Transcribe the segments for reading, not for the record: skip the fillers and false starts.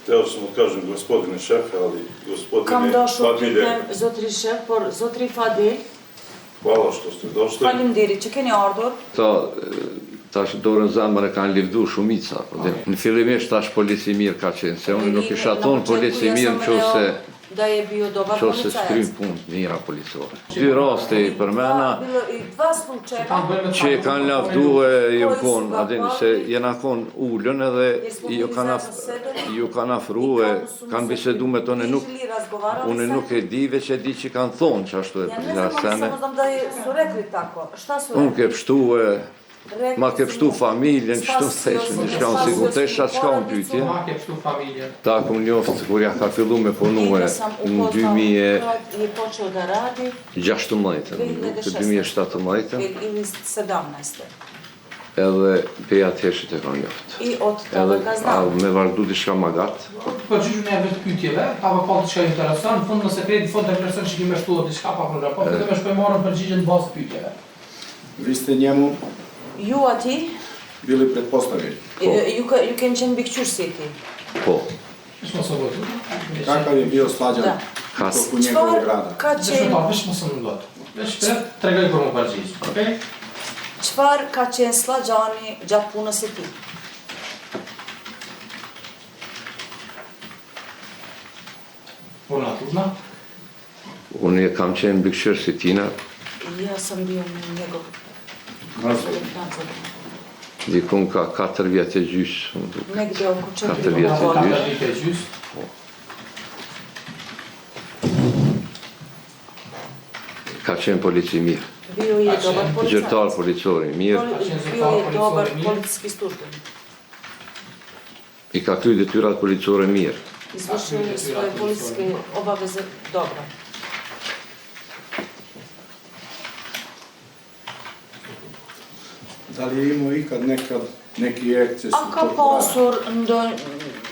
Hteo sam da kažem gospodine šefe, ali gospodine Kam došao Fadile, pitem zotri šef, por zotri Fadil, hvala što ste došli. faleminderit që keni ardhur. Tash dorën zemër e kanë livdu shumica. Në fillimisht tash polici mirë ka qenë, se unë nuk isha tonë polici mirë në qose da je bio dobar policajac. shkrym punë mira policore. Dy raste i përmena Bilo i dva slučajeva që kanë lavdu e ju konë, adin se jena konë ullën edhe ju kanë afru e kanë bisedu me tonë unë nuk e di veç e di që kanë thonë që ashtu e për Ja ne znam, samo znam da su rekli tako. Šta su unë ke rekli? pështu e ma ke pështu familjen, qëtu theshin, në shka unë sigur të isha qka unë pytje. Ma ke pështu familjen. Ta ku më njoftë, kur ja ka fillu me punu e në 2016, nuk të 2017, Ili 17. edhe peja tjeshit e ka njoftë. I od tada ga znam. Me vardu diçka ma gatë. Për gjyqën e vetë pytjeve, ka më pa diçka interesant, në fund nëse kredi fond e person që kime shtu dhe diçka pa për raport, dhe me shpojmarën për gjyqën bazë pytjeve. Vi ste njemu Ju ati, bili pretpostavljeni. ju keni qenë mbikëqyrësi ti. Po. Vishmo se vojtu. Kakav je bio slađan Da. toku njegovog rada? Ka Vishmo qenë, ta, vishmo se më dojtë. Vesh për tregoj për më përgjishë, okej? qëfar ka qenë slagjani gjatë punës e ti? Puna turna. Unë e kam qenë mbikëqyrë si tina, Ja sam bio njegov Nadzor. nadzor. dikun ka 4 vjetë e gjysë. Negdje oko 4 Katër vjetë. Ka godina. të vite gjysë. Ka qenë polici mirë, Bio je dobar gjërtar policajac. policori mirë, Bio je dobar policijski službenik. i ka kry detyrat policore mirë. Izvršio je svoje policijske obaveze dobro. Da li je imao ikad neki ekces? A ka pasur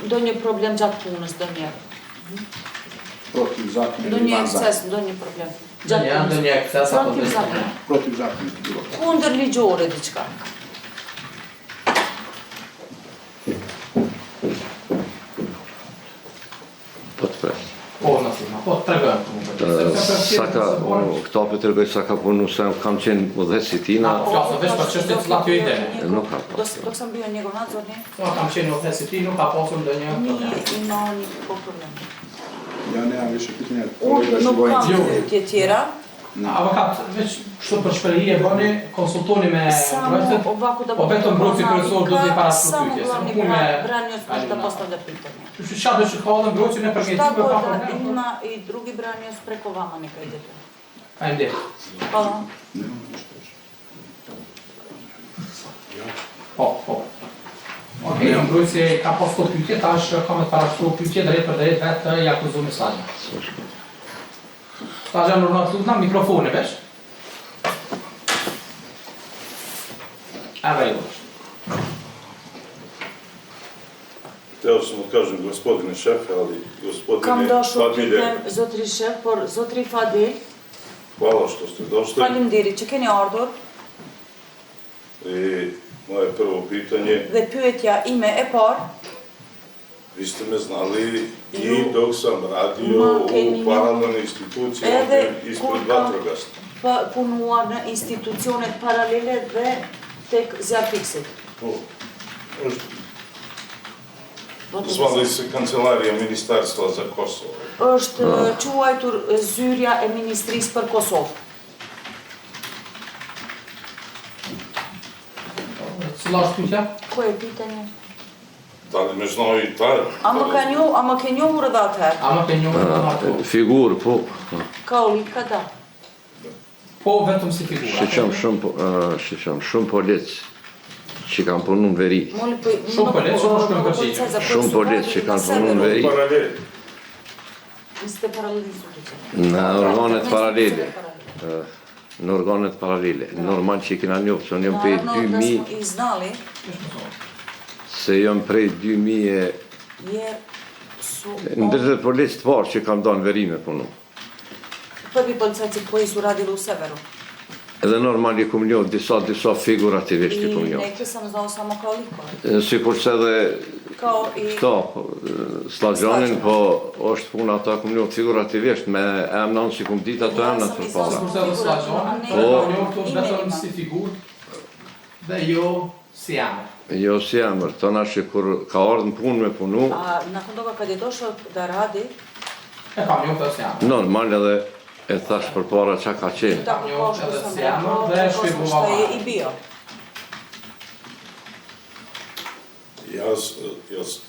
ndonjë problem gjatë punës, ndonjë Protivzakonit. eksces, ndonjë problem Ndonjë gjatë punës? ndonjë ekces apo Protivzakonit. Protivzakonit bilo. Kundër ligjore diçka. Po të presë. Po, në firma, po, tregojmë për më përgjishë. Këta për të rgoj sa ka punu, se kam qenë udhëhet si tina, Flasë veç për çështje të cilat ju i dene. nuk ka pasur. Dok sam bio njegov nadzornik, Kam qenë u thesi ti, nuk ka pasur ndonjë problem. nije imao nikakvog problema. Ja nemam više pitanja. Unë nuk kam pyetje tjera, Avokat, veç kështu për shprehje bëni, konsultoni me samo mbrojtët, ovako da po vetëm mbrojtësi kryesor do t'i parashtrohet samo pyetje, glavni nuk punë me branioc može da postavlja pitanje. Qa do që ka dhe mbrojtësi ne përmjet Šta juve god pa da problem. ima i drugi branioc preko vama neka ide to. Ajde. Hvala. Po. Okej, mbrojtësi ka pas këto pyetje, tash ka me të parashtrohet pyetje drejt për drejt vetë ja akuzuar me slagjën. Slagjën nërnat lutna, mikrofone vesh. Evo je gosh. Hteo sam da kažem gospodine šefe, ali Kam gospodine došao Fadile, pitem zotri šef, por zotri Fadil, hvala što ste došli. faleminderit që keni ardhur. I moje prvo pitanje, Dhe pyetja ime e parë, vi ste me znali i dok sam radio Ma keni u paralelnoj instituciji Edhe ovdje ispred kur kam- vatrogasna. pa punuar në institucionet paralele dhe tek zjarfiksit. Po, zvali se Kancelarija Ministarstva za Kosovo. Është quajtur zyrja e Ministrisë për Kosovë. Cila është pyetja? Koje je pitanje? Da li me znao i taj? A më ke njohur edhe atëherë? A më ke njohur ato? Figurë, po. Kao lika, da. Po vetëm si figura. Shqeqam shumë policë që kanë punu në veri. Shumë polic që po shkojnë përgjigje. Shumë policë që kanë punu në veri. Paralel. Niste paralelizuar. Në organet paralele. Në organet paralele. Normal që i kena njofë, që njëm prej Naravno da 2000, smo i znali, se jam prej 2000, jer su ndërët policë të parë që kam danë verime punu. prvi policajci koji su radili u Severu. Edhe normal i kum njohë disa figurativisht i kum I njohë. neke sam znao samo kao likove. Si kurse edhe kao i... Këto, Slagjanin, po është puna ta kum njohë figurativisht me emnan që kum dit ato emnat për para. Kurse edhe Slagjanin, Po. po njohë të vetëm si figurë dhe jo si emër. Jo si emër, tona që kur ka ardhë në punë me punu, A nakon toga kad je došao da radi, E kam njohë të si emër. normal edhe e thash për para qa ka qenë. tako kao što sam Sjajno, rekao, da je rekao sam špigova šta je van. i bio.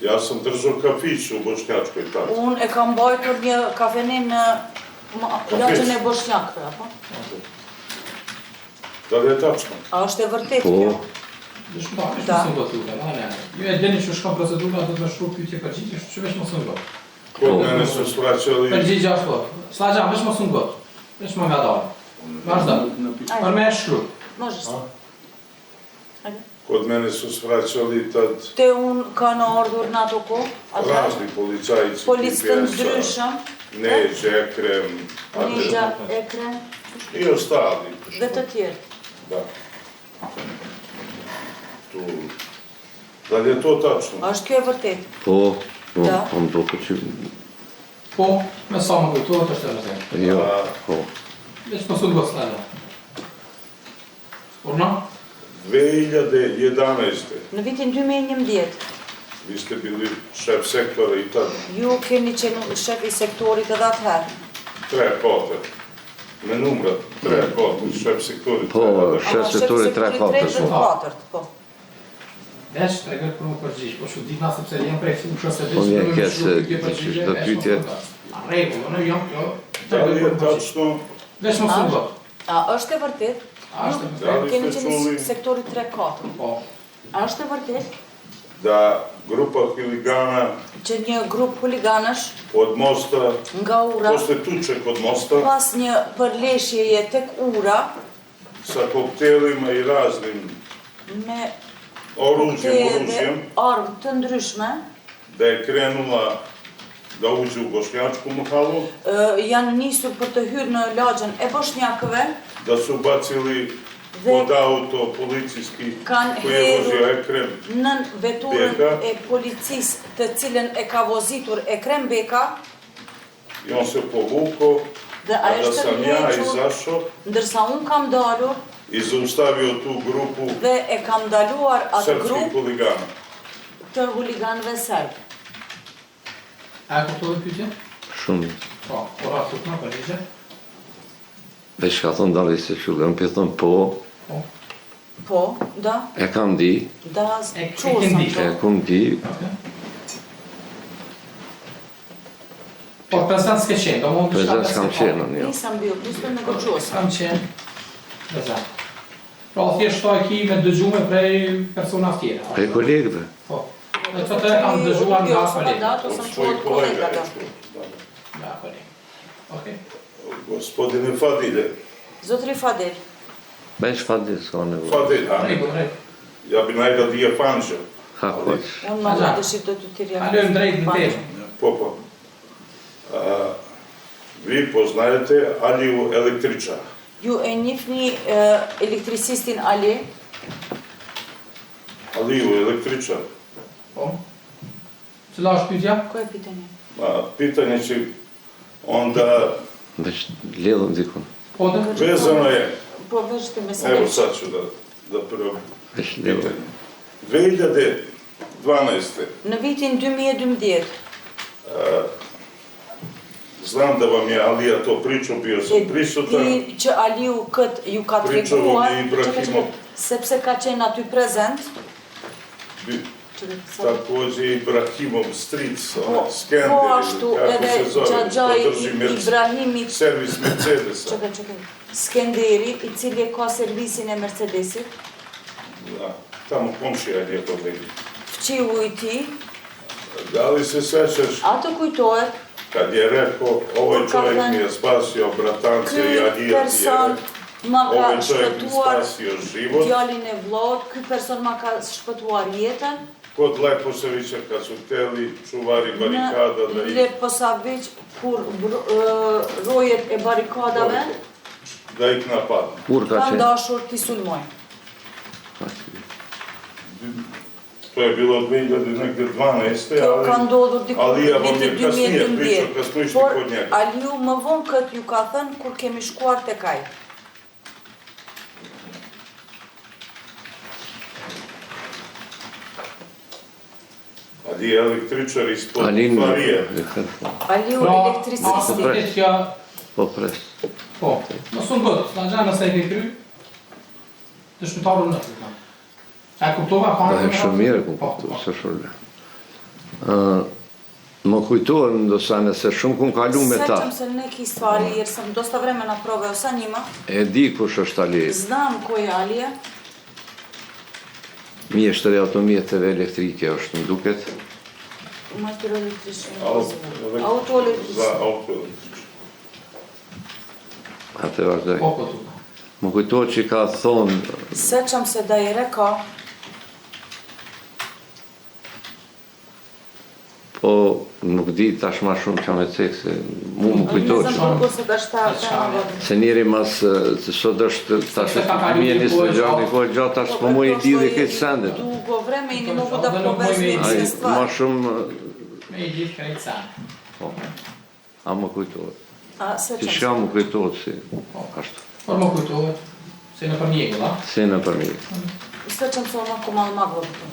Ja sam držao kafić u Bošnjačkoj tada. Unë e kam mbajtur një kafenim në lagjën e Bošnjakëve, apo? Da li je tačno? A është e vërtet Po. kjo? Dëshmëtar, Da. mësën gotë lutem, a ne. Ju e dini që shkon procedura, do të më shkru pyetje përgjigje, që veç mësën gotë. Kod mene su svraćali, Përgjigje ashtu. Slagjan, veç mësën gotë. Veç më nga dalë. Vazhdo. Për me e shkru. Možeš. kod mene su svraćali tad Te unë kanë ardhur në ato kohë, atëherë, razni policajci, policë të tipi ndryshëm, Neđe, Ekrem, Nigja, Ekrem i ostali. dhe të tjerë. Da. Tu. Da li je to tačno? A është kjo e vërtet? Po, po, Da. po më duke që... Po, me sa më kujtuat është e vërtetë. Jo, A, po. Veç mësën gotë Slagjan. Urna? 2011. Në vitin 2011, Vi ste bili šef sektora i tad. ju keni qenë shef i sektorit edhe atëherë. 3 pote. Me numrat, 3 pote, šef sektori. Po, shef Aha, sektori 3-4. 3-4, po. Veç të regër për më përgjigj, po shu ditna sepse jam prej fushës se Po, veç mje për më kes, shkru pyetje do përgjigje, pyetje. veç më gotë. A regull, në jam kjo, Da li je përgjigje. tačno? Veç mësën gotë. A është e vërtet? A është e Ju Da li keni ste qenë čuli sektorit 3-4. Po, A është e vërtet da grupa huligana që një grup huliganësh od mosta, nga ura, posle tuče kod mosta, pas një përleshjeje tek ura, sa koktelima i raznim me oružjem, armë të ndryshme, da je krenula da uđe u Bošnjačku mahalu, janë nisur për të hyrë në lagjën e Bošnjakëve, da su bacili pod auto policijski Kanë koji je vozio hedhur Ekrem. në veturën Beka. e policisë të cilën e ka vozitur Ekrem Beka, I on se povukao, dhe a da është sam ja tërhequr, izašao ndërsa unë kam dalur i zaustavio tu grupu dhe e kam ndaluar atë srpskih grup huligana. të huliganëve serb. a e kuptove pyetje? Shumë. Po, ora tutna përgjigje. Veç ka thonë dali se që gëmë pithon, po, Po, Po, da, e kam di, da, E çuar kem sam di. to. e kum di, okay. Po, prezent s'ke qenë, do mund të prezent s'kam qenë, jo. Nisam bio pristojnë me goqosë. S'kam qenë prezent. Pra, thjesht to e ki me dëgjume prej persona tjera. Prej kolegëve. Po, dhe që të e kam dëgjuar nga kolegë. To sam Od čuo svojih od kolega. kolega, da. je čuo. Da. Nga kolegë. Okej. Gospodine Fadile, Zotri Fadel, Veç fadi s'ka nevojë. Fadil, a? Rregull, rregull. Ja bi najradije Fanža. Ha, hoq. unë më Aja. dëshirë do të tjerja. Kalojmë drejt në temë. Po, po. Vi poznajete Aliju Električa. Ju e njihni elektricistin Ali, Aliju Električa. Po. Cila është pyetja? ko je pitanje? Pitanje će onda Veç lidhëm dikun. Po, dhe? vezano je, Po vëzhte me evo se sad ću da prvo Veç lidhëm. pitanje. 2012. Në vitin 2012, Znam da vam je Alija to pričao, bio sam e prisutan. di që Aliu këtë ju ka Pričov treguar, i Ibrahimov. sepse ka qenë aty prezent. Bi- Čekaj, sad- Takođe Ibrahimov stric, Po, onaj po Skender, ashtu ili kako edhe se zove, Xhaxhai što drži i Ibrahimit, servis Mercedesa. çekaj, Skenderi, i cili e ka servisin e Mercedesit, Da, tamo komšija je kod njega. fqiu i tij, Da li se sećaš ato kujtohet, kad je rekao, ovaj čovjek mi je spasio bratance i ky Alija person ma ka ovaj čovjek mi shpëtuar spasio život. djalin e vllot, ky person ma ka shpëtuar jetën. Kod Leposevića kad su hteli čuvari barikada da Në ih, Leposavić, kur rojet e barikadave, napadnu. Kur ka kam qenë? dashur t'i sulmoj. To To je bilo 2012. Kjo ka ndodhur diku Alija vam viti je kasnije pričao, 2012. kad smo išli Por kod njega. Aliu më vonë këtë ju ka thënë kur kemi shkuar tek ai. Ali je električar ispod Alin, Farije. Aliu Pra, elektricisti. vërtet kjo, po pres. po, mos unë bëtë, s'na gjana se e ke kry, dëshmitarun në të kam. E kuptova, ka Da e shumë mirë ku Po, kuptu, po. se shumë. Më kujtohen ndosa nëse shumë kun kalu me ta. Sećam se neki stvari jer sam dosta vremena proveo sa njima. E di kush është Ali. Znam ko je Alija. Mjeshtër e automjeteve elektrike është më duket. Majstor električni. Za Autoelektrični. auto električar. Atë vazhdoj. Po, po, tu. Më kujtohet që ka thonë, Sećam se da je rekao, po nuk di tash ma shumë që me cekë, se mu më ne kujtohet znam shumë. koliko se da šta tema godina. Se njeri mas, sot është, tash Se ka kalu mi e një nisë kohë të gjatë, një kohë gjatë, tash po mu e di dhe këtë sendet. Dugo vreme i ne mogu da Dhe nuk povezujem Ai, sve ma stvari. shumë, Me i gjithë krejtë sa. po, a më kujtohet. A Që sećam shka se. më kujtohet si, ashtu, Por më kujtohet, se në për mjegu, da? se në për mi. Sećam se onako malo maglo bi to.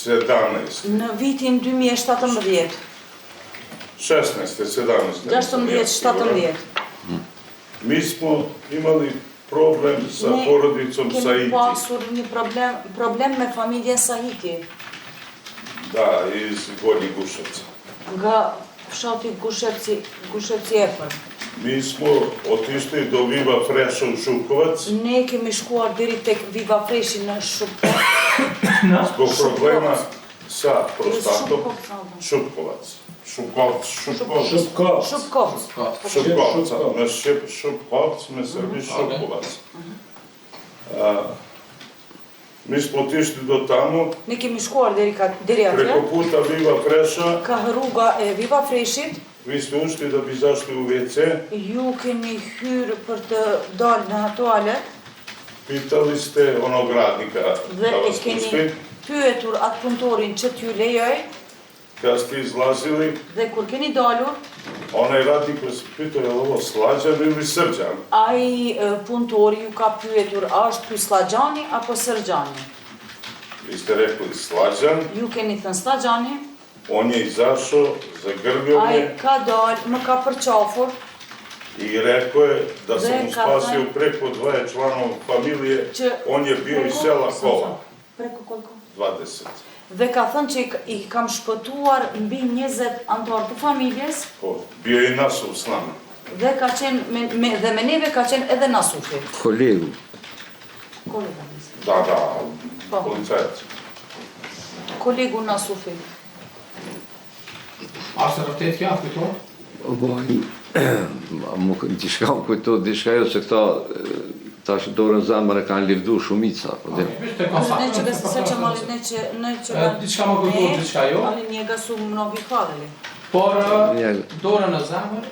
2017. Në vitin 2017, 16. 17. 16-17, Mi smo imali problem sa ne porodicom kemi Saiti. pasur një problem me familjen Sahiti, Da, iz Gornjih Guševca. nga fshati Guševci Epër. Mi smo otišli do Viva Freša u Šukovac Ne kemi shkuar deri tek Viva Freshi në Shupkovac. zbog problema sa prostatom. Šupkovac. Šupkovac. Shupkovac. Šupkovca. Na Šupkovc, me Srbi Šukovac. Mi smo otišli do tamo, Ne kemi shkuar deri preko atje, puta Viva Freša, ka rruga e Viva Freshit. vi ste ušli da bi zašli u WC, Ju keni hyrë për të dalë në toalet pitali ste onog radnika dhe da e vas pusti. keni pyetur atë punëtorin që t'ju lejoj Kad ste izlazili, dhe kur keni dalur, onaj radnik vas pitao je li ovo Slađan ili Srđan. ai punëtori ju ka pyetur a është ky Slagjani apo Sërgjani. Vi ste rekli Slađan, Ju keni thënë Slagjani, on je izašao, zagrlio ai me ka dalë, më ka përqafur i rekao je da sam mu Reka, spasio da. preko 20 članova familije, që on je bio iz sela Kola, Preko koliko? 20. Dhe ka thënë që i kam shpëtuar mbi 20 antarë të familjes Po, bio je i Nasov s nama. dhe ka qenë dhe me neve ka qenë edhe Nasufi. Kolegu, Kolega mislim. Da, Po. policajac. Kolegu Nasufi. Ashtë rëftet kjo, kujtohet? diçka më kujtohet, diçka jo se këta, tash dorën zemër e kanë livdu shumica, po dhe. Vishte konstakt. Ne që ga se sećam, ali neće Diçka më kujtohet, diçka jo. Ali njega su mnogi hvalili. Por Njega. dorën në zemër,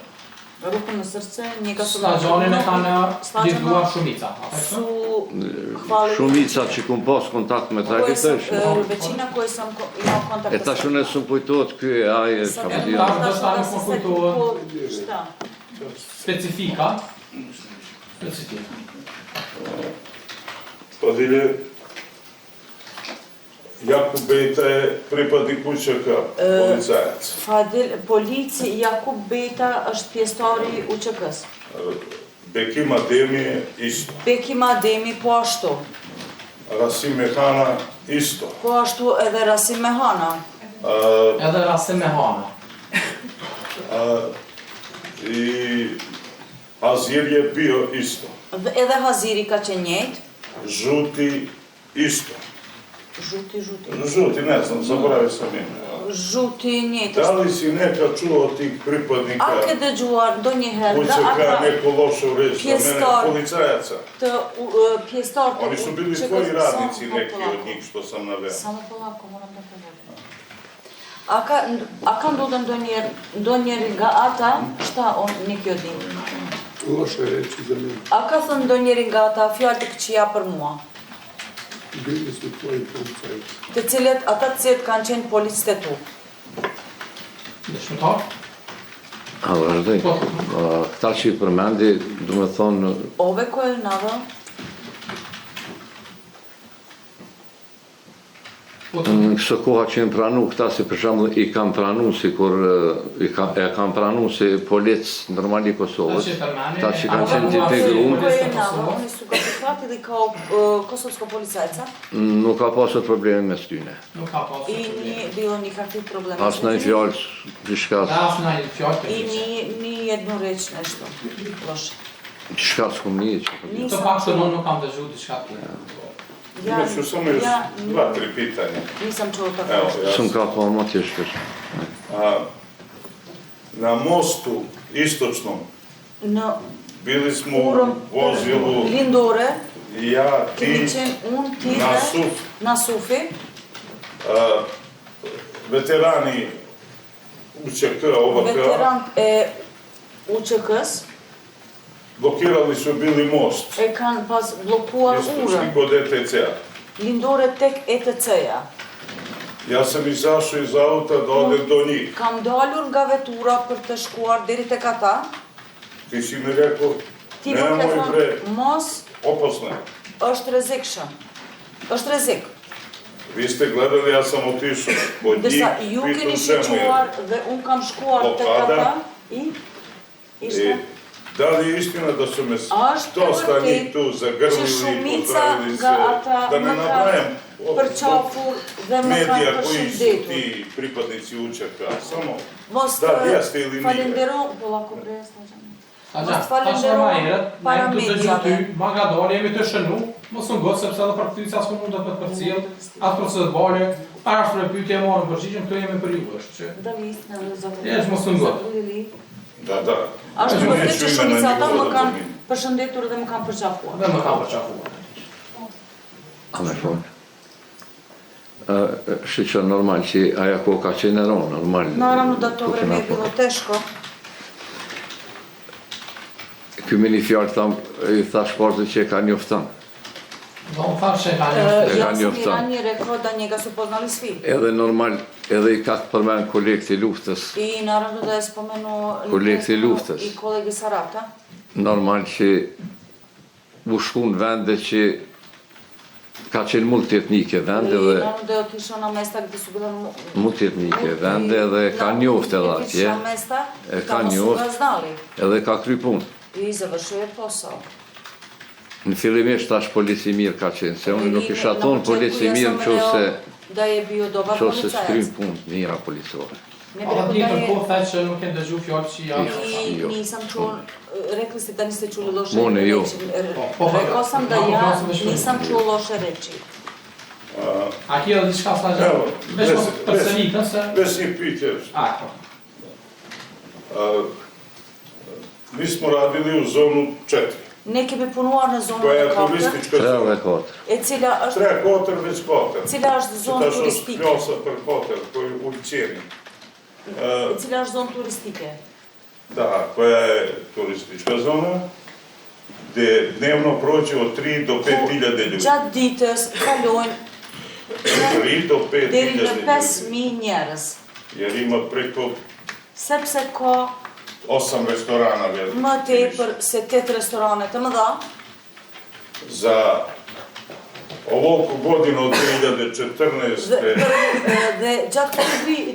Rukën në srce, njega su Slaxhanin e kanë Slaxhana lidhuar shumica. a e su kështu? hvalili. Shumica që kum pas kontakt me ta Koje sam, këtë većina koje sam imao kontakt e tash unë s'm kujtohet ky e ai e Sad çfarë ne di. mogu Da, tačno da da se smo setim kujtuar. ko šta. Specifika. Specifika. Padilje, Jakub Bejta je pripadnik UÇK, policajac. Fadil, polici Jakub Beta është pjesëtari i UÇK-s. Bekim Ademi je isto. Bekim Ademi po ashtu. Rasim Mehana isto. Po ashtu edhe Rasim Mehana. Edhe Rasim Mehana. I Azir je bio isto. Dhe edhe Haziri ka qenë njëjtë. Žuti isto. Žuti. Žuti, ne znam, zaboravio sam ime. Žuti njëjtë. Da li si nekad čuo od tih pripadnika A ke dëgjuar ndonjëherë nga UÇK ata neko lošo reći za mene, Pjestar. policajaca? të pjesëtar të Oni su bili UÇK-s? tvoji radnici Samo neki polako. od njih što sam naveo. Samo polako, moram da govorim. A ka ndodhur ndonjëherë nga ata, šta on neki od njih? Loše reći za mene. A ka thënë ndonjëri nga ata fjalë të këqija për mua? të cilët ata të cilët kanë qenë policët e tu. Dëshmitar? A vazhdoj. Këta që i përmendi, du me thonë, Ove koje navë, në kësë koha që në pranu këta si për shembull i kam pranu si kur e kam pranu si polic normali Kosovës, ta që kanë qenë të integruar, koje navë, oni su kapitat ili kao kosovsko policajca nuk ka pasur probleme me tyne. Nuk ka pasur. i nije bilo nikakvih problema. As në i fjallë, diçka, Da, as në i fjallë të I nije jednu reč nešto loše. diçka s'kom nije që për Të pak të nuk kam dëgju diçka të. Imat ću samo još ja 2-3 pitanja. nisam čuo tako Evo, nešto. ja Sëm ka pa më tjeshtë. na mostu istočnom Në bili smo urëm u vozilu lindore, ja, kemi ti, qenë unë, ti na dhe SUF, Nasufi, veterani UČK, OVK, veterant e UÇK-s, blokirali su bili most. e kanë pas blokuar Istočni urën kod ETC-a. lindore tek ETC-ja. Ja sam izašao iz auta da odem do njih. Kam dalur nga vetura për të shkuar deri tek ata. Ti si mi rekao, Ti më ke nemoj bre, thënë, mos opasno je. është rrezikshëm. Është rrezik. Vi ste gledali, ja sam otišao kod njih, Ndërsa ju keni pitam čemu je. shiquar dhe unë kam shkuar tek Blokada. ata i ishte Da li je istina da su me Është dosta e njih vërtet tu që zagrlili, shumica pozdravili nga se, ata da ne më nabrajam kanë përqafur dhe më kanë medija koji su përshëndetur. ti pripadnici UČK, samo Mos da jeste ili nije. falendero, po lako bre, s'na Aja, Mos tash falenderoj më herët, na para jemi të dëgju mediave. ty, ma nga dole jemi të shënu, mos në gotë sepse edhe për këtë as mund të përcjell, atë procedurale, para është për pyetje e morën përgjigjen, këto jemi për ju, është që. Davis, në zotëri. Jesh mos në gotë. Da, da. Ashtë Neću vërtet që ime shumica na ata njihovo më da kanë pominjem. përshëndetur dhe më kanë përqafuar. Dhe më ka përqafuar. A me thonë. Që normal që aja ko ka qenë eronë, normal. Naravno da to vreme je bilo teško. Ky me një fjallë tham, i thash partë që e ka njoftan. Do më thash që e ka një E Ja ka sam i njoftan. ranije rekao da njega su poznali svi. Edhe normal, edhe i ka të përmen kolekti luftës. I naravno da je spomenuo Kolekti luftës. i kolegi Sarata. Normal që u shku në vende që ka qenë multietnike vende I dhe naravno da je otišao na mesta gdje su bile multietnike vende dhe ka njofte edhe atje, Na mesta, e ka tamo su njoft. ga znali. edhe ka kry punë. I završio je posao. Në fillimisht tash polici mirë ka qenë, se unë nuk isha Na thonë početku polici ja mirë sam që se rekao da je bio dobar se policajac. shkrym punë mira policore. Ne Ata bih ti rekao da kërko je thaj që nuk e dëgju fjallë që ja. I Jo. nisam čuo, rekli ste da niste čuli loše Mone, jo. reči. Po, Rekao sam da po, ja po, po, nisam čuo loše reči. A ki edhe diçka sa që? Evo, Veç mos përcëlitën se... Bez njih pitje. A, po. Mi smo radili u zonu 4, Ne kemi punuar në zonën koja e je 4, turistička 3 zona. dhe 4. e cila është Tre Kotor, već Kotor. zonë Tash është turistike. pljosa për Kotor, koji u Ljeni. E cila është zonë turistike. Da, koja je turistička zona, gdje dnevno prođe od 3 do 5.000 ljudi. Gjatë ditës kalojnë 3 do 5.000 deri në ljudi. 5.000 njerëz. Jer ima preko Sepse ka 8 restorana vjerojatno. më tepër se 8 restorane të mëdha, Za ovoliko godina od 2014. dhe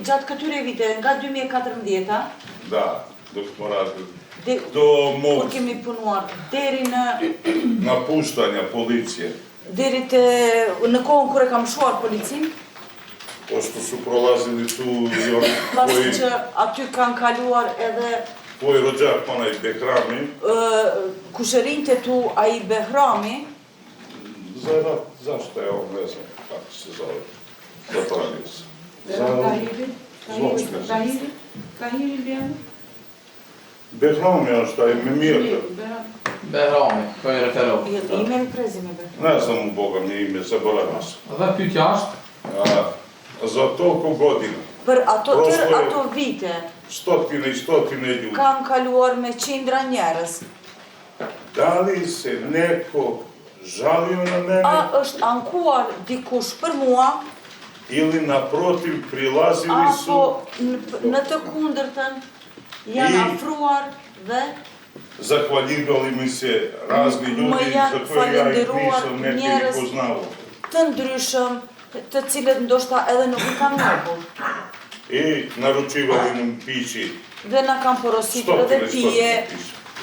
gjatë këtyre viteve nga 2014-a Da, dok smo radili. kur Do mog kemi punuar deri napuštanja policije, në kohën kur e kam shuar policin, pošto su prolazili tu i oni pasi që aty kanë kaluar edhe tvoj rođak, onaj Behrami, kushërinjtë e tu ai Behrami, za rat, zašto je on, ne znam kako se zove, zaboravio sam. Za zločine. Kahiri bjene? Behrami je šta je Memirka, Behrami, ko e referoh. ime i prezime Behrami. ne znam u Boga mi ime, zaboravio sam. Dhe pyetja është, Za toliko godina, Për ato Prosto je- ato vite stotine i stotine ljudi, kanë kaluar me qindra njerëz. da li se neko žalio na A mene është ankuar dikush për mua, ili naprotiv prilazili apo su në të kundërtën janë afruar dhe zahvaljivali mi se razni ljudi Më janë za koje ja ih falenderuar nisam neki njerëz ni poznao. të ndryshëm, të cilët ndoshta edhe nuk i kam njohur. I naručivali nam pići Dhe na kam porositur edhe pije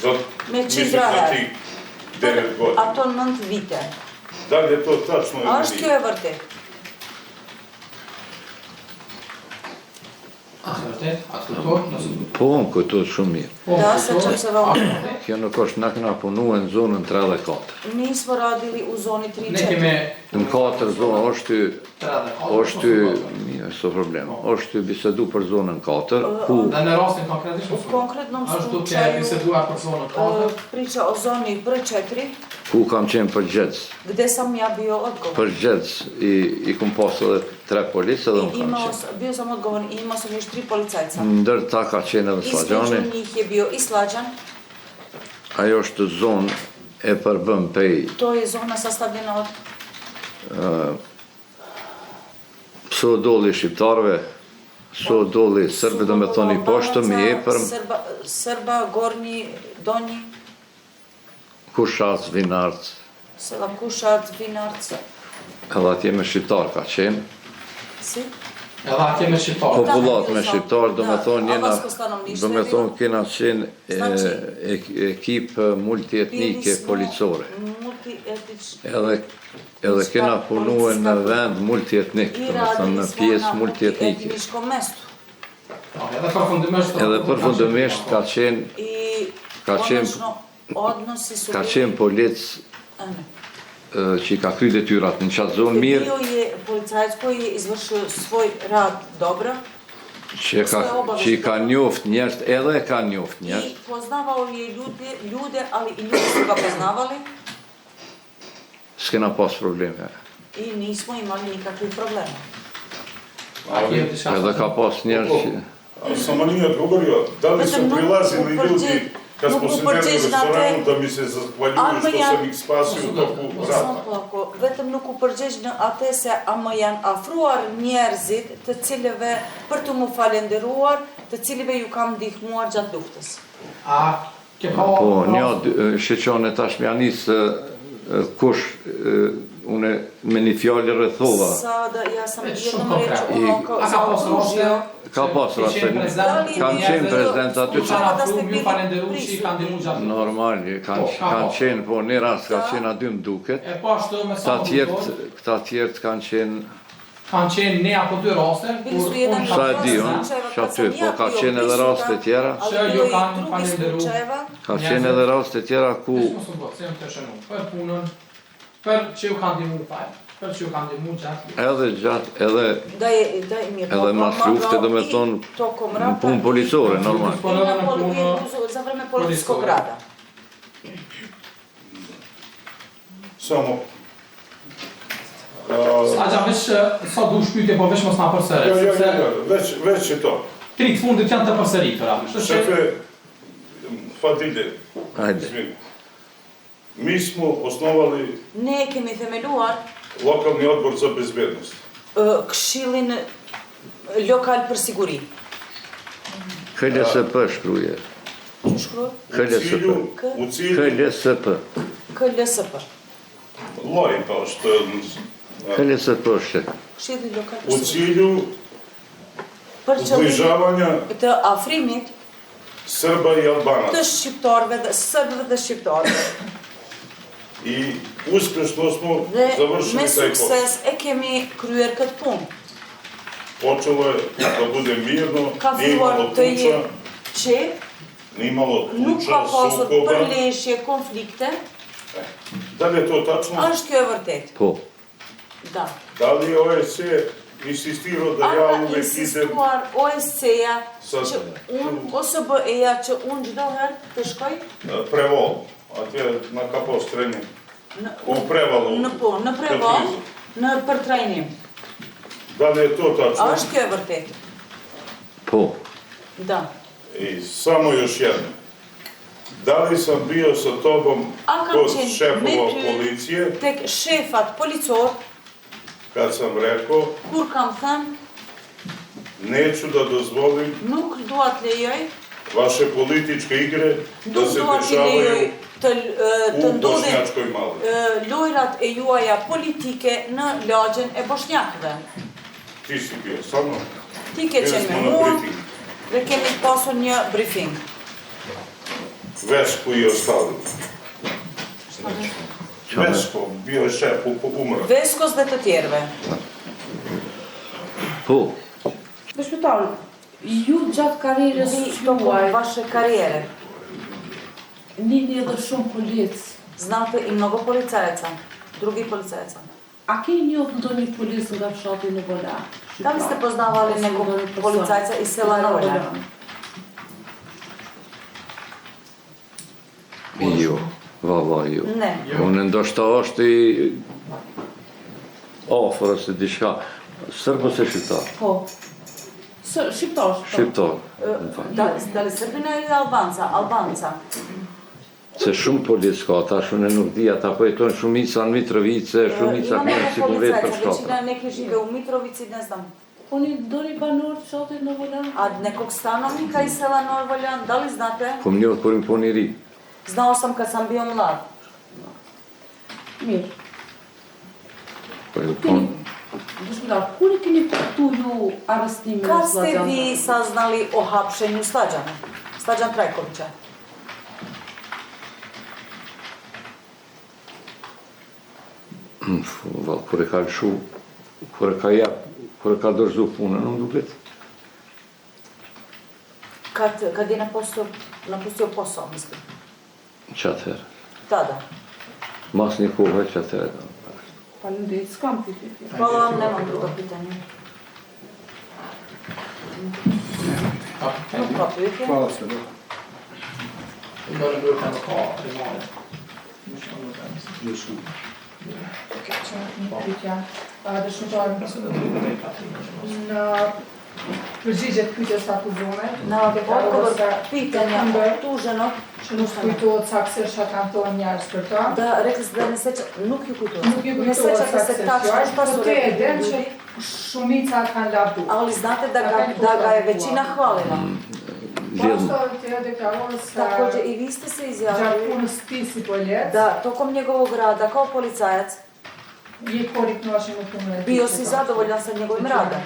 za me mislim qindra na herë. tih 9 godina. Ato 9 vite. Da li je to tačno A ili është kjo nije? e vërtet? A të vërtet? A të kuptohet? Nëse kuptohet. Po, më kujtohet shumë mirë. Po, Da, kuptohet. se që se vëmë. Kjo nuk është na kena punu në zonën 3 dhe 4. Nismo radili u zoni 3-4. Ne kemi Në 4 zonë është 3 është mirë, s'o problem. Është bisedu për zonën 4, ku Dhe në rastin konkretisht mësu. Konkretno më Është duke slučaju biseduar për zonën 4. priča o zoni broj 4, ku kam qenë përgjec. gde sam ja bio odgovorna. Përgjec i kum pas edhe 3 policë edhe më kam qenë. Bio sam odgovoran i imao sam još 3 policajca. Ndër ta ka qenë edhe Slagjani. Između njih je bio i Slađan. Ajo është zonë e përbëm pej To je zona sastavljena od pso doli shqiptarve, pso doli Srbe, do me thoni poshtëm, i epërm, Srba, Gornji, Donji, Kushac, Vinarc, sela Kušac, Vinarc. edhe atje me shqiptar ka qenë. Si? Edhe atje me shqiptarë. Popullat me shqiptar, do me thonë njena, Avasko stanovništvo do me je bilo. thonë kena qenë Znači, ekip multietnike policore. Multietnički. Edhe kena punue në vend multietnik, I do me thonë radili në smo pjesë na multietnike. multietničkom mestu. Edhe përfundimisht. Edhe përfundimisht ka qenë I Ka qenë- konačno odnosi su ka bili- qenë polic që i ka kry detyrat në qatë zonë mirë, Bio je policajac koji je izvršio svoj rad dobro që i ka njoft njerëz, edhe e ka njoft njerëz. i poznavao je ljude, ali i ljudi su ga poznavali S'kena pas probleme. i nismo imali nikakvih problema. Atje diçka. Edhe ka pas njerëz që A samo nije odgovorio, da li su Vetëm nuk prilazili u ljudi përgjigj- kad nuk smo u se nađeli u përgjigj na te- restoranu da mi se zahvaljuju Ama što ja- sam ih spasio u toku rata. Samo polako, vetëm nuk u përgjigj në atë se a më janë afruar njerëzit të cilëve për të më falenderuar, të cilëve ju kam ndihmuar gjatë luftës. A ke pa po shqeqone tash më janis kush une me një fjalë rrethova. Sada ja sam E, jednom shumë rečju konkret. ono kao A ka pas zaokružio. Ka pas raste. Kam qenë prezident aty Ju që kanë afru, ju falenderu që i kanë ndihmuar gjatë. normal, kanë qenë, po një rast ka qenë aty më duket. E po ashtu me sa Këta tjertë kanë qenë, kanë qenë ne apo dy raste, Bili su kur jedan unë sa e kam di, qenë unë, prezident, që aty, po ka qenë edhe raste tjera, Ali Që bilo ju i kanë drugih falenderu. slučajeva. ka qenë edhe raste tjera ku Veç mos u bë, se jam të shënu, për punën, për që ju kanë ndihmuar fal, për që ju kanë ndihmuar gjatë. edhe gjatë, edhe Da je mi je Edhe mas lufte, do me thonë, tokom në rata punë policore, normal. i za vreme policijskog rada. Samo Agja veç sa du shpytje, po veç mos na përsërit. jo, sepse već je to. Tri të fundit janë të përsëritura. Šefe, Fadile, Ajde. izvini. Mi smo osnovali Ne kemi themeluar lokalni odbor za bezbednost. këshillin lokal për siguri. KLSP shkruje. Që shkruaj? KLSP. U cilju, KLSP. KLSP. loj kao što KLSP është. Këshilli lokal u për siguri. cilju Për qëllim zbližavanja të afrimit Srba i të Albanaca. shqiptarëve dhe sërbëve dhe shqiptarëve. I uspješno smo Dhe završili me taj posao. sukses e kemi kryer këtë punë. Počelo je da bude mirno, Ka nije filluar imalo të tuča, jetë që nije imalo nuk tuča, ka pasur sukoba. përleshje, konflikte. Da li je to tačno? Është kjo e vërtet. Po. Da. Da li je OSC insistirao da A ja ka uvek idem insistuar OSCE-ja sa që unë, OSBE-ja që unë çdo herë të shkoj Prevol, atje na Kapostreni, në, u Prevalu. në Prevall, në për trajnim. Da li je to A tačno? është kjo e vërtet? Po. Da. I samo još jedno. Da li sam bio sa tobom A kam kod qenë šefova me ty policije tek shefat policor, kad sam rekao kur kam thënë, neću da dozvolim nuk dua të lejoj, vaše političke igre da nuk se dua të lejoj dešavaju të u ndodhin Bošnjačkoj mali. lojrat e juaja politike në lagjen e bošnjakëve. Ti si bio sa mnom? Ti ke Bili qenë smo me na mua briefing. dhe kemi pasur një briefing. Veško i ostali. Qa me? Veško, bio je šef, umro. Veskos dhe të tjerëve. Po, Dëshmitar, ju gjatë karierës Vi tokom juaj, vaše karijere nini edhe shumë polic. znate i mnogo policajaca, drugi policajaca. A ke njohë ndonjë polic nga fshati në Vola? Da li ste poznavali nekog policajca iz sela Novolja? jo, valla jo. Ne. Unë ndoshta është i afër ose diçka. Sërb ose shqiptar? Po. Shqiptar. Shqiptar. Da li Srbina ili Albanca? Albanca. Se shumë polic ka, tash unë nuk di, ata po jetojnë shumica në Mitrovice, shumica Ima kanë neko si ku vetë për policajca, shkatra. većina neki žive u Mitrovici, ne znam. Oni doni banor të fshatit në Vola? A nekog stanovnika iz sela Novoljan, da li znate? Po më njohë kur im puni ri. Znao sam kad sam bio mlad. Mirë. Po ju pun. Dëshmitar, kur e keni kuptu ju arrestimin Kad e ste Slađana? vi saznali o hapšenju Slađana? Slađan Trajkovića. Val, kur e ka lëshu, kur e ka jap, kur e ka dorëzu punën, nuk duket. Kad je napustio posao, mislim. Qatëherë. Tada. Mas një kohë qatëherë. Faleminderit, s'kam pyetje. Hvala vam, nemam drugo pitanje. Nuk ka pyetje. Hvala se, do. Börjar bruka en lokal i morgon. Dušan. Dëshmitar, në përgjigjet pyetjes së akuzuar, Na odgovor pitanja optuženog, që nuk kujtohet saktësisht çka kanë thonë njerëz për ta. da rekli ste da ne seća, nuk ju kujtohet. Nuk ju Ne kujtohet sećate se saktësisht tačno fjalë, šta po su te e rekli dem që ljudi, shumica kanë lavdu. ali znate da ga je većina hvalila. Vjedhë. Pošto të deklaruar se Također i vi ste se gjatë izjavili punës ti si polic, da tokom njegovog rada kao policajac je korisnošen u punën e tij. bio si zadovoljan sa njegovim radom.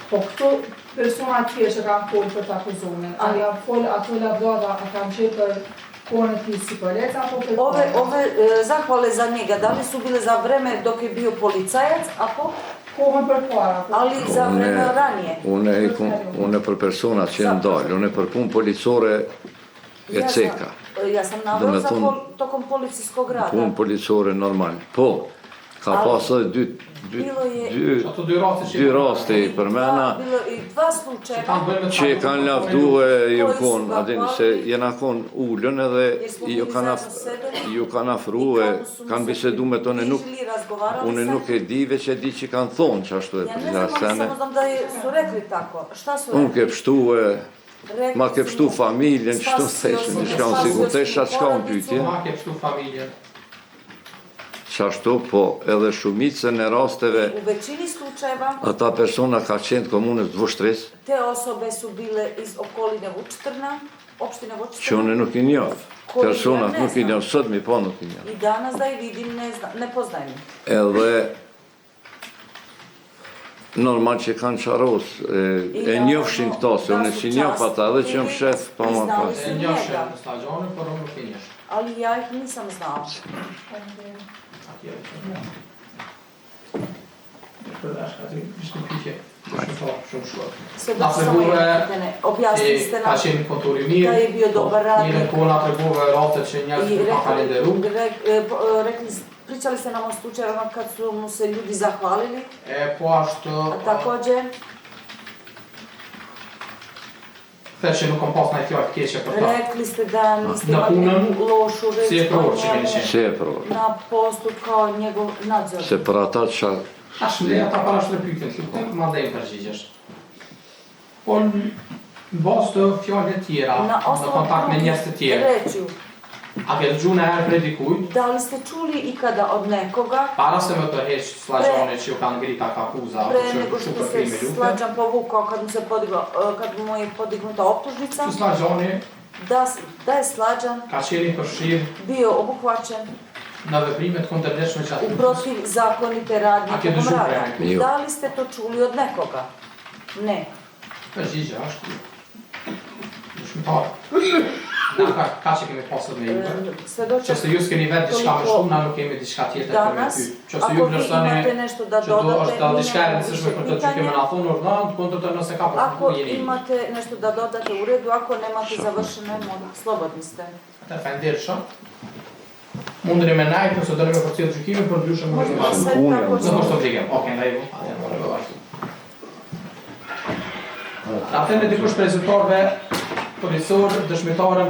Po këto persona tjerë që kanë folë për të akuzumin, a janë folë ato lavdata, a kanë qenë për kohën e tij si polic, apo për Ove zahvale za njega, da li su bile za vreme dok je bio policajac, apo kohën për para? ali za vreme ranije? Unë për personat që janë dalë, unë për punë policore e ceka. Ja sam Do naveo me za thonë, tokom policijskog rada. Punë policore normal. Po, ka pasë Bilo je Ato dy raste që dy raste për mena bilo i dva slučajeva kanë bërë me që e kanë lavdu e ju Koji su konë, ga adin hvali. se jena konë ullën edhe ju kanë afru e kanë bisedu me tonë, unë nuk e di, veç e di që kanë thonë që ashtu e Ja për ne znam, ali sene. samo znam da su rekli tako. Šta su Unë ke rekli? pështu e Rekli ma ke su pështu mu, familjen, që të spasio theshën, si- një shka në spasio sigur, si të shka në porodicu. pytje, Ma ke pështu familjen. që ashtu, po edhe shumicën e rasteve, U većini slučajeva ata persona ka qenë komunës dvështres, te osobe su bile iz okoline Vučtrna, opštine që Vučtrna. unë nuk i njofë. Koji ja Personat ne nuk i znam. njofë, sot mi po nuk i njofë. I danas da i vidim ne poznajem. Edhe normal që kanë qaros, e njofshin këto, se unë si njof ata edhe që jam shef, pa ma pas. E njëshë në stagjonin, por unë nuk e njësh. Ali ja ih nisam znao. Atjere që një. Për ashtë aty, ishtë një pytje. Shumë shkot. Se Na da samo tregove, jedno pitanje. Objasnili ste Ka nam qenë kontori mirë, da je bio dobar radnik. Njëre kohë na tregove rastet që i njerëzit nuk kanë falenderu. pričali ste nam o slučajevima kad su mu se ljudi zahvalili, E po ashtu, a također the që nuk kam pas në fjallë të keqe për ta. rekli ste da niste Na imali punën, lošu si je reč o prvo që keni njemu qenë. Se e pro, na postu kao njegov nadzor. se për ata që Ashtë me ata para shtë pytën, ma dhe im përgjigjesh. Po Në bazë të fjalëve të tjera, Na në kontakt me njerëz të tjerë, reću, a ke dëgjuar në herë prej dikujt, da li ste čuli ikada od nekoga, para se me të heq slagjone që ju kanë ngrita kapuza, pre apo nego që što për se krime lute, Slađan povukao kad mu je podignuta optužnica, që slagjoni da je Slađan ka qenë përfshirë bio obuhvaćen në veprimet kundërditshme që u aty. protiv zakonite radnje A ke tokom dëgjuar rada. pre? Jo. Da li ste to čuli od nekoga? Ne. Përgjigja është dëshmitar. Na ka që kemi pasur me juve. Svedočak Qëse ju s'keni vetë diçka më shumë, na nuk kemi diçka tjetër për me danas, ty. Qëse ju ako vi vlerësoni imate nešto da që do dodate, është da mi diçka e nemamo rëndësishme više për të që kemi pitanja. na thonë urdhën, kundërta nëse ka për Ako jeni. imate nešto da dodate u redu, ako nemate završeno, slobodni ste. Atë fendershëm. Mundeni me najtë nëse do me përcjell gjykimin për ndryshëm më Možemo shumë. sad Unë tako jam Në što... është obligim. Okej, ndaj vë. Atë më rëve vazhdu. Atë në dikush prej zyrtarëve policor, dëshmitarën,